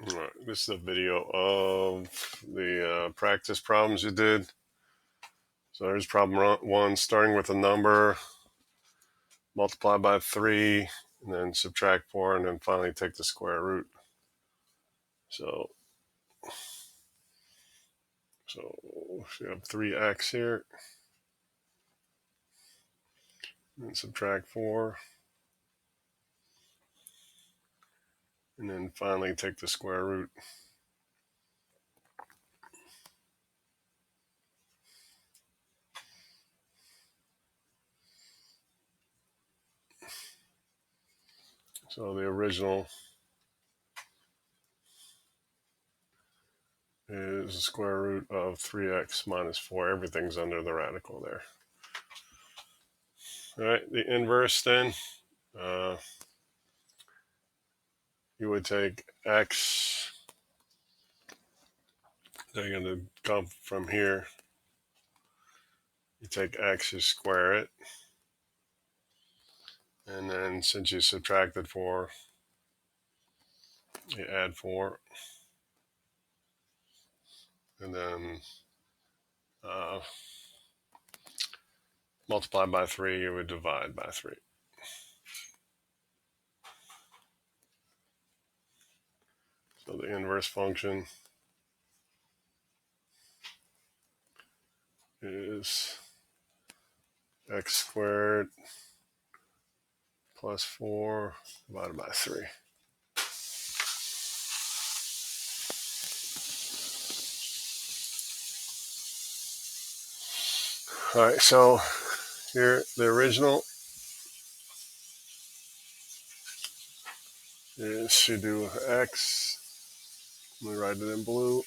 All right, this is a video of the practice problems you did. So here's problem one, starting with a number, multiply by 3, and then subtract 4, and then finally take the square root. So we have 3x here, and subtract 4, and then finally take the square root. So the original is the square root of 3x minus 4. Everything's under the radical there. All right, the inverse then, you would take x, they're going to come from here. You take x, you square it, and then since you subtracted 4, you add 4, and then multiply by 3, you would divide by 3. So the inverse function is x squared plus 4 divided by 3. All right, so here the original is you do x. Let me write it in blue.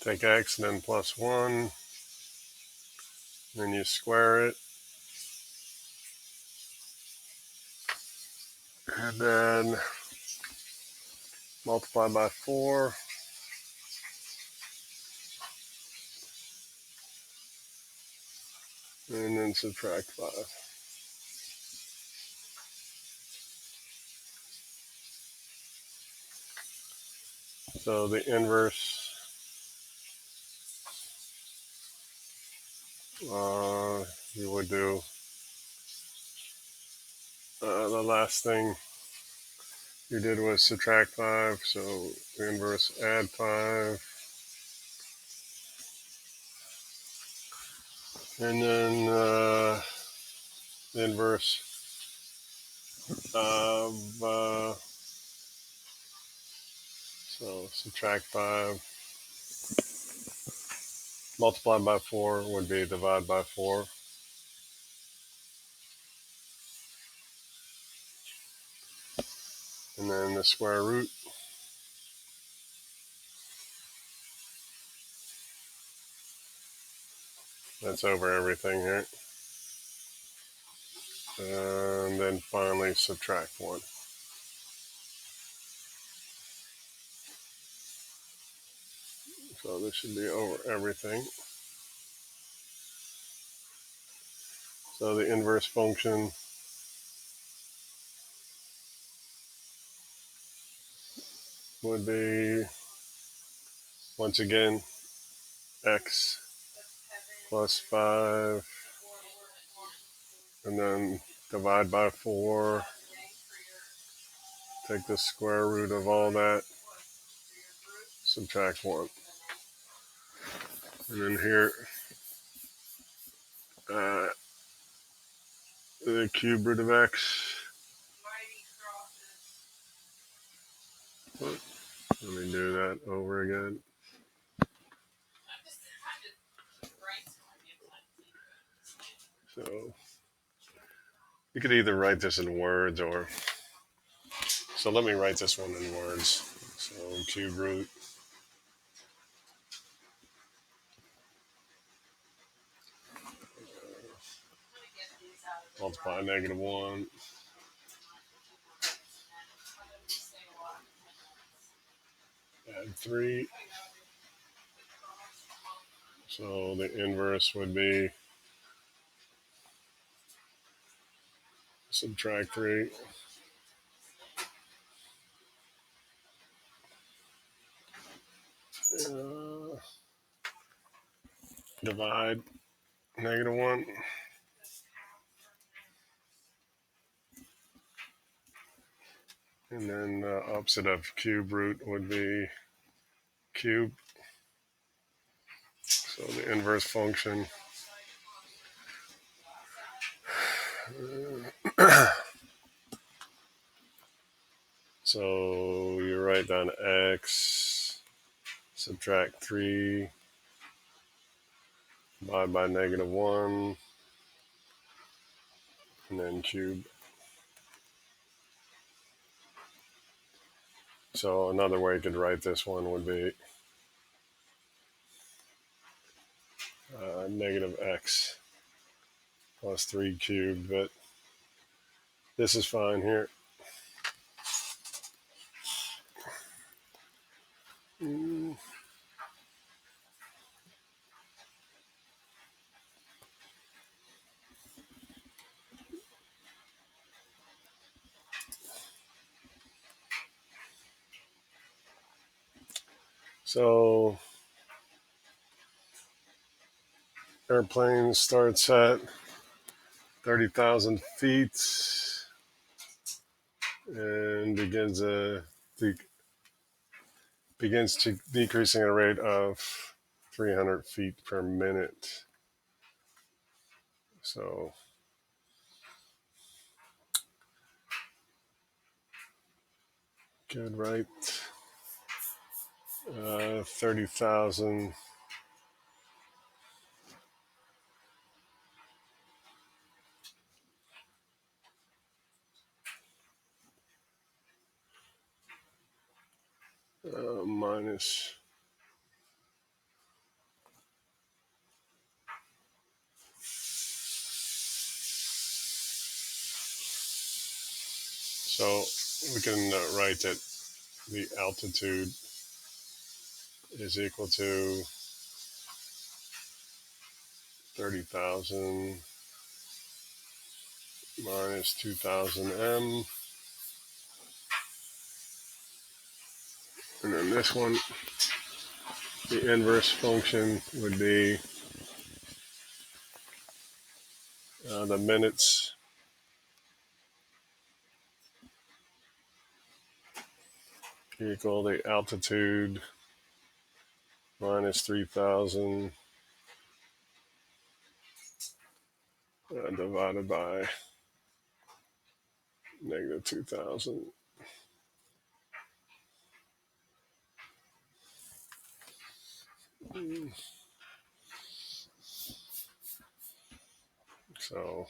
Take x and then plus 1. Then you square it. And then multiply by 4. And then subtract 5. So the inverse, you would do the last thing you did was subtract 5. So the inverse, add 5. And then the inverse of, so subtract 5. Multiply by 4 would be divide by 4. And then the square root. That's over everything here. And then finally subtract 1. So this should be over everything. So the inverse function would be, once again, x plus 5, and then divide by 4, take the square root of all that, subtract 1. And then here, the cube root of x. Let me do that over again. So you could either write this in words or, so let me write this one in words. So cube root multiply -1. Add 3. So the inverse would be subtract 3. Divide -1. And then opposite of cube root would be cube. So the inverse function. So you write down x, subtract 3, divide by -1, and then cube. So another way you could write this one would be -x plus 3 cubed, but this is fine here. So airplane starts at 30,000 feet and begins decreasing at a rate of 300 feet per minute. So could write 30,000 minus so we can write that the altitude is equal to 30,000 minus 2,000 m. And then this one, the inverse function would be the minutes equal the altitude minus 3,000 divided by -2,000. So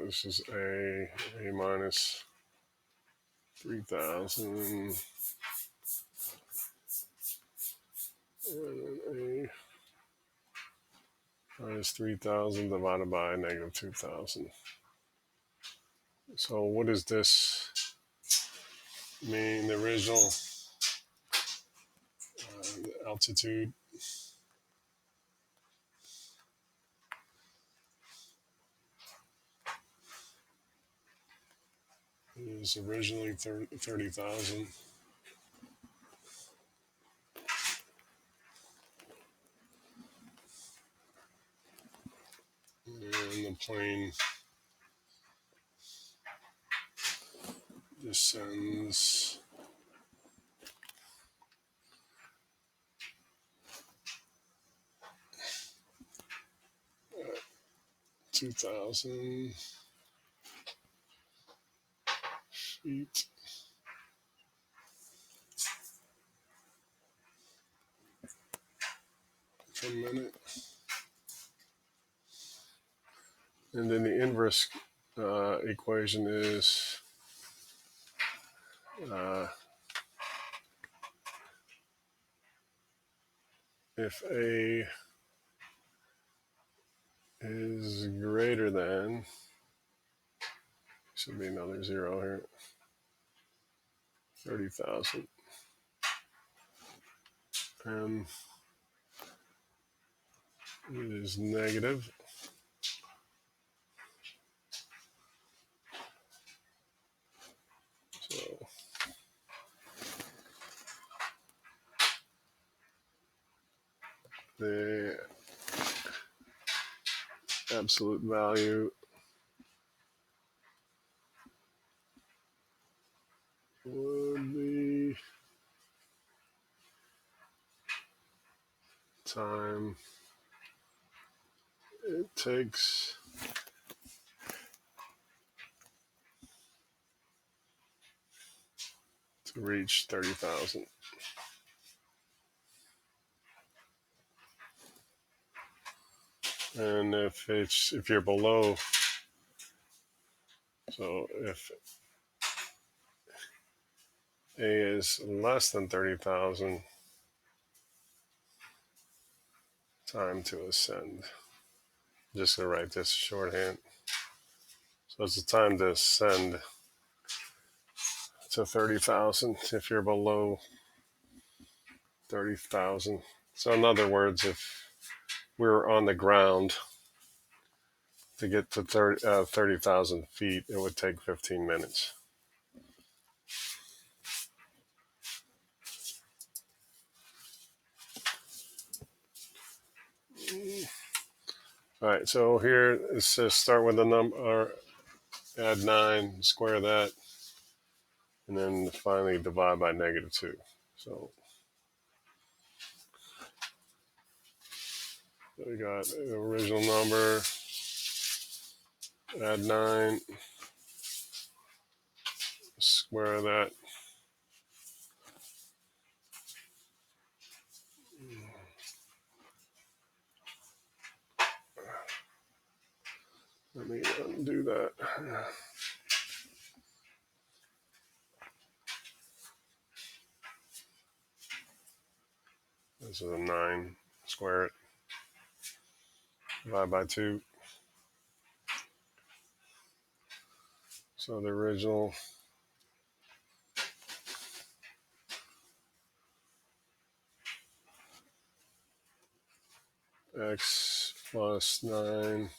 this is a minus 3,000 and a minus 3,000 divided by -2,000. So what does this mean? The original altitude is originally 30,000. And the plane descends 2,000 feet per minute. And then the inverse equation is if A is greater than, should be another 0 here, 30,000 m, is negative. So the absolute value would be time it takes to reach 30,000. And if you're below, so if A is less than 30,000, time to ascend. I'm just gonna write this shorthand. So it's the time to ascend to 30,000 if you're below 30,000. So in other words, if we were on the ground to get to 30,000 feet, it would take 15 minutes. All right, so here it says start with a number, or add 9, square that, and then finally divide by -2. So we got the original number, add 9, square that. Let me undo that. This is a 9, square it, divide by 2. So the original x plus 9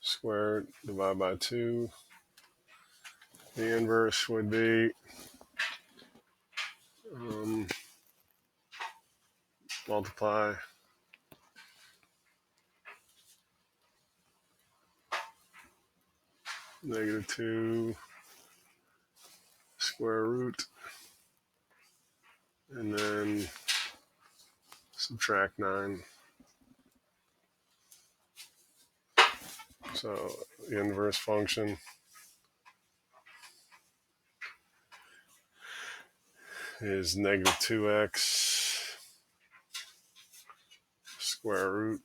squared divided by 2. The inverse would be multiply -2 square root, and then subtract 9. So the inverse function is -2x square root,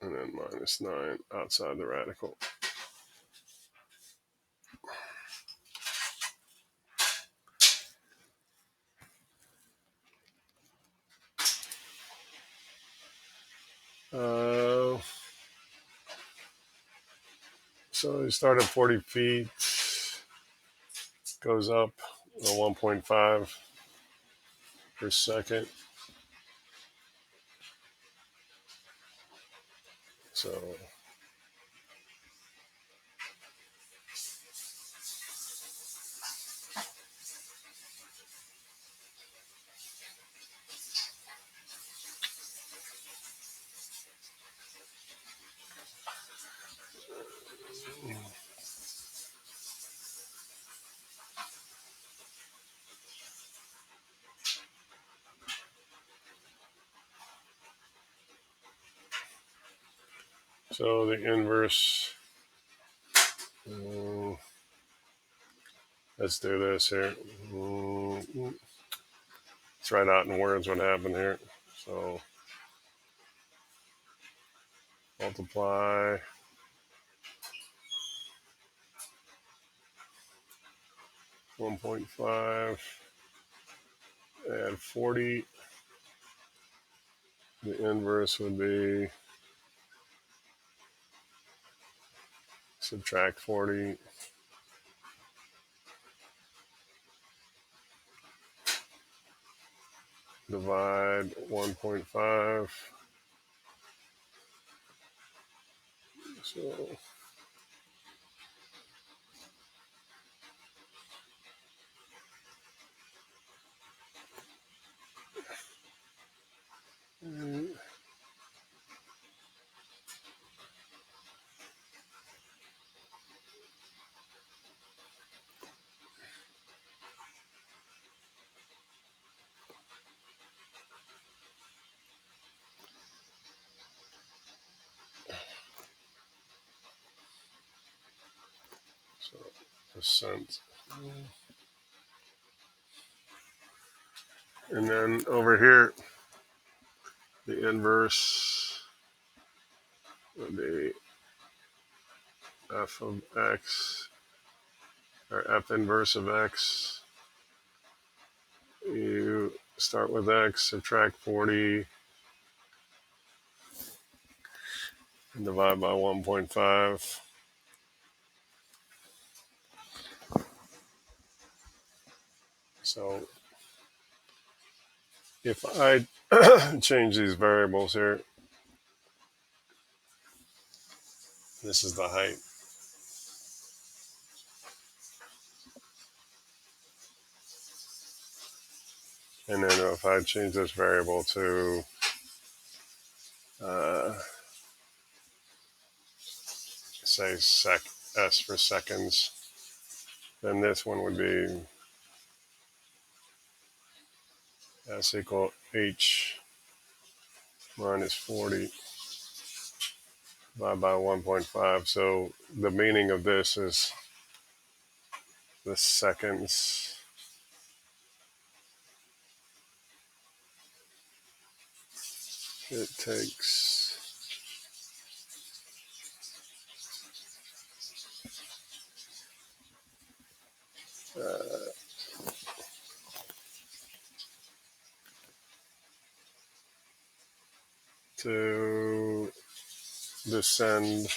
and then -9 outside the radical. So you start at 40 feet, goes up 1.5 per second. So the inverse, let's do this here. Let's write out in words what happened here. So multiply 1.5, add 40. The inverse would be subtract 40. divide 1.5. So percent. And then over here, the inverse would be f of x, or f inverse of x. You start with x, subtract 40, and divide by 1.5. So if I change these variables here, this is the height. And then if I change this variable to say s for seconds, then this one would be s equal h minus 40 divided by 1.5. So the meaning of this is the seconds it takes to descend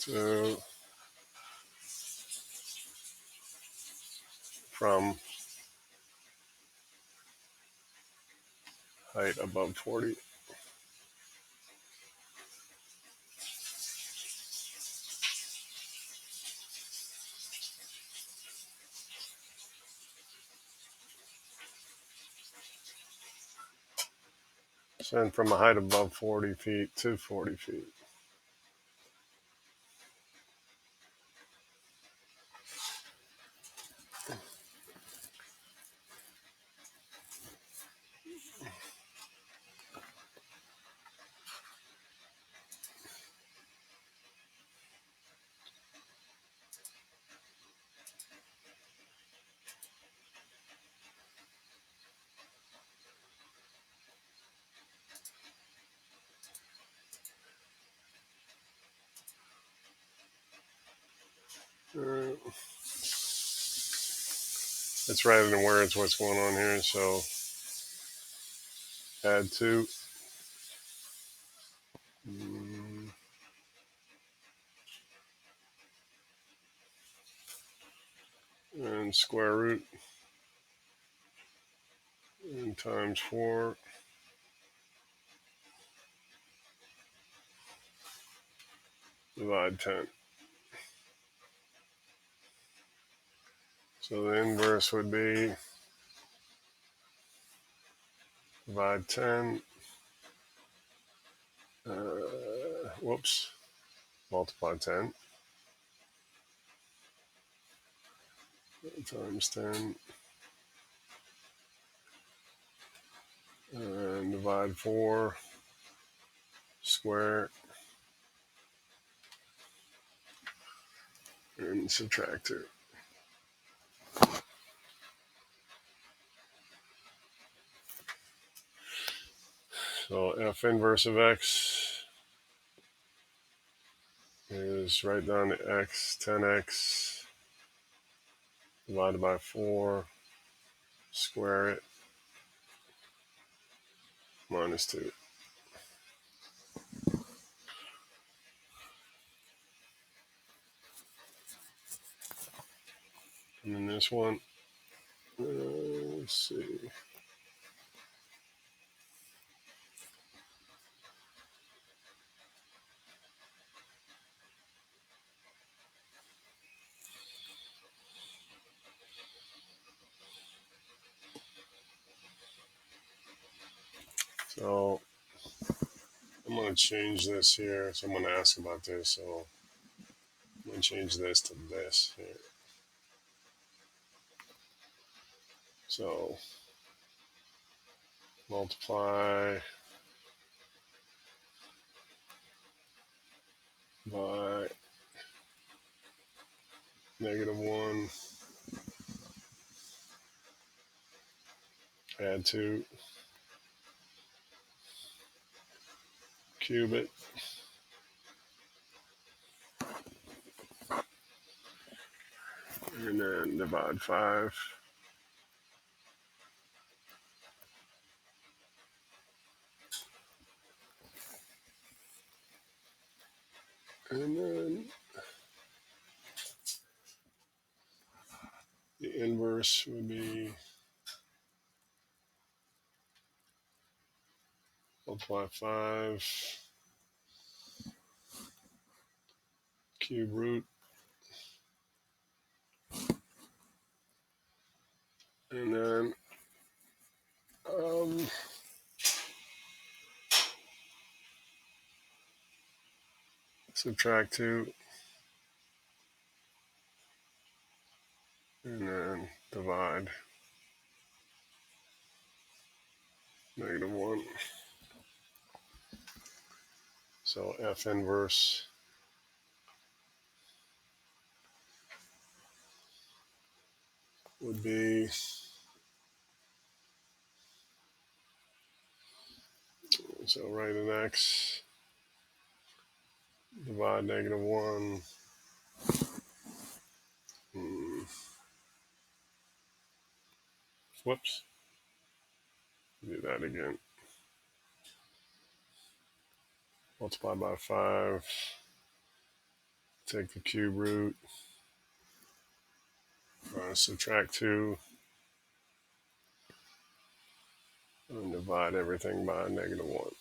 to from height above 40. Descend from a height above 40 feet to 40 feet. It's writing in words what's going on here. So add 2. And square root and times 4 divide 10. So the inverse would be divide 10, multiply 10 times 10 and divide 4, square, and subtract 2. So f inverse of x is right down to x, 10x divided by 4, square it, minus 2. And then this one, let's see. So I'm going to change this here. Someone asked about this, so I'm going to change this to this here. So multiply by -1, add 2, cube it, and then divide 5. And then the inverse would be multiply 5, cube root, and then subtract 2, and then divide -1. So F inverse would be, so write an X, divide -1. Whoops. Do that again. Multiply by 5. Take the cube root. Subtract 2. And divide everything by -1.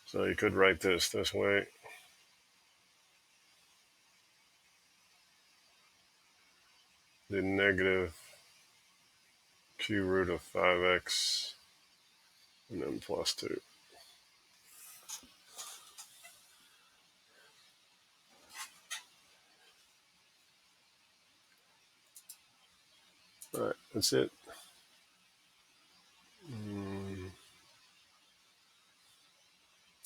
So you could write this way. The negative cube root of 5x and then plus 2. All right, that's it.